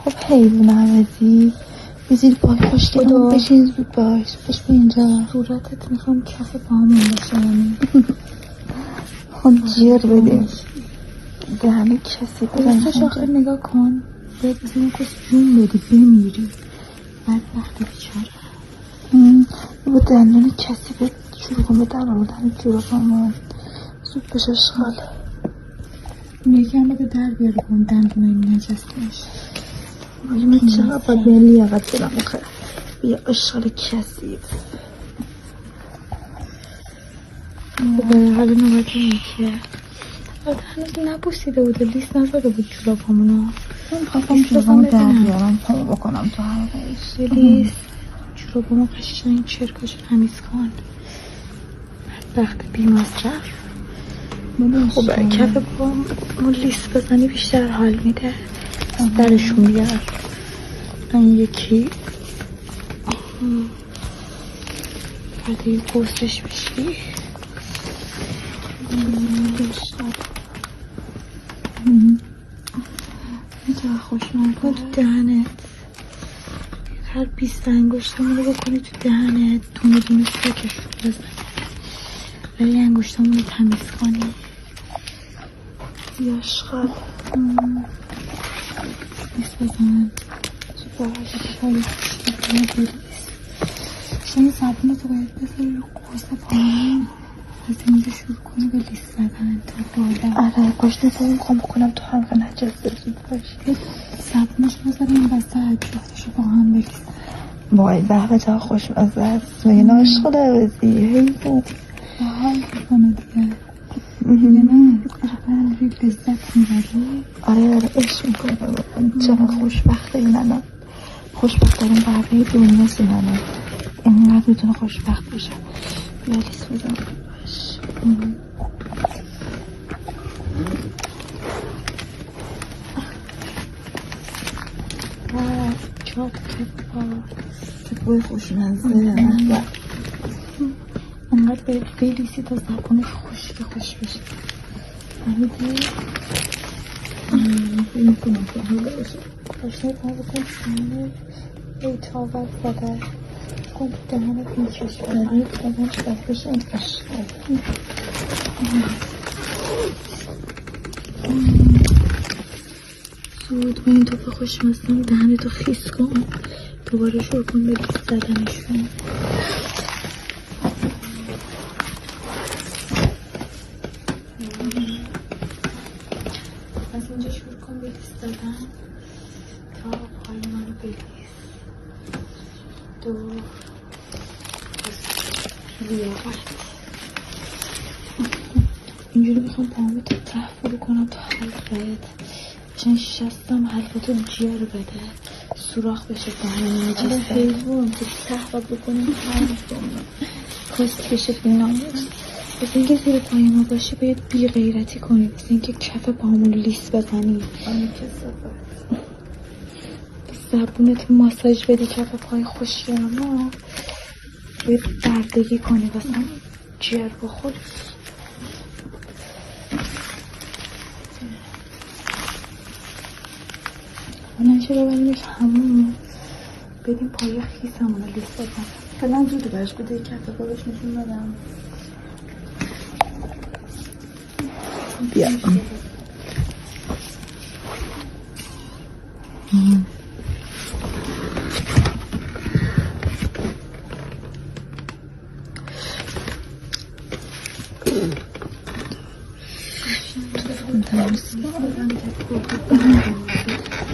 خب حیوان عوضی بزیر پای خوشگل بشین زود باش بش به اینجا. صورتت میخوام کف پاهمون باشه یعنی خب جیر بده دهنه کسی درستش آخر نگاه کن باید بزنیم کس جون بدی بمیری بعد وقتی بیچاره با دندون کسی به شروع کن به در آوردن جورابامون زود بشه اشغال یکم بده در بیاره کن دندون این نجستش من چقدر باید به لیاقت دارم آخه بیا اشغال کسی حالا نوبت اینه که هنوز نبوسیده بود لیست نزده بود جوراب همونو من خواستم جورابامو در بیارم پامو بکنم تو هوایش لیست جورابامو قشنگ چرکاشو تمیز کن وقت بی مصرف خب کف پامو لیست بزنی بیشتر حال میده درشون بیار این یکی بعد این پوستش بشی میتونه خوشمرده تو دهنت هر 20 انگشتمونو بکنی تو دهنت دونه دونه سکشون بزنی ولی انگشتمونو تمیز کنی یا اشغال لیست بزن تو باید این صابونتو باید بذاری رو قرص پایین از اینجا شروع کنی به لیست زدن تا بالا آره پشت نتایی میخوام بکنم تو حلقه نجسته زود باش صابونش بذاری این بسته جفتشو با هم بلیست وای به به چقدر خوشمزه است میگه عشق عوضی حیوان حال بکنه دیگه یا نه قربان روی لذت میبری آره عشق میکنم چقدر خوشبخته این الان خوشبخت داریم برقی دنیا سینانه اینقدر میتونه خوشبخت باشه بیا لیست بزن باش چاپ کپا بوی خوشمزه انقدر باید بلیسی تا زبانش خوش بشه فهمیدی؟ میکنم که حالا باشه پاشنه پا بکن سنه ای تاوت زده کن تو دهنت میکش برای تاوت باید بشه این عشق زود با این توپ خوشمزدم دهنتو خیس کن دوباره شروع کن به لیست زدنشون از اینجا شروع کن به لیست زدن تا پای منو بلیست دو لیاقت اینجوری میخوام پاهمو تا ته فرو کنم تا حلقت چون شستم حلقتو جیر بده سوراخ بشه دهنه نجسته حیوان تو ته باید بکنیم کاست بشه بیناموس بس اینکه زیر پای ما باشه باید بی غیرتی کنی بس اینکه کف پاهمون لیست بزنی زبونتو ماساژ بدی کف پای خوشگل ما باید بردگی کنی بسن جیر بخور الان چرا بلیمش همون بدیم پای خیس همونو لیست بزن فعلا زوده برش بده کف پاش نشون بدم بیا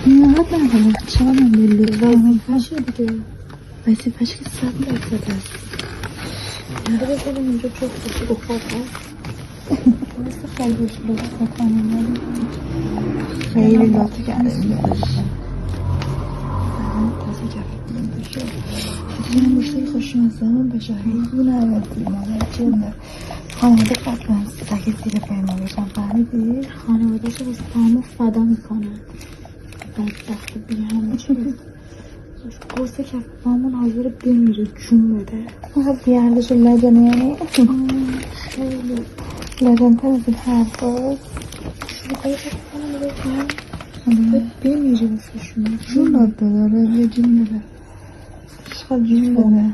اینقدر ندارم چرا من بلیست وظیفه‌شه دیگه وظیفه‌ش که 100% است بذاریم اینجا جفتشو بخوابم مثل خیلیش لطف بکنم خیلی لطف کرده تازه کفت بشه خیلی مشتری خوشمزه من بشه حیوان عوضی مادر جنده خانواده قبل از سگه زیر پای ما بشن فهمیدی؟ خانواده شو بس پامو فدا میکنن بدبخت بی همه چیز قوسه کف پامون حاضر بمیره جون بده بیارلش لجنه یعنی خیلی لجن تر از این حرف باز شروع کف پامون بکنم بمیره واسه شما جون داره یه جون داره چقدر جون داره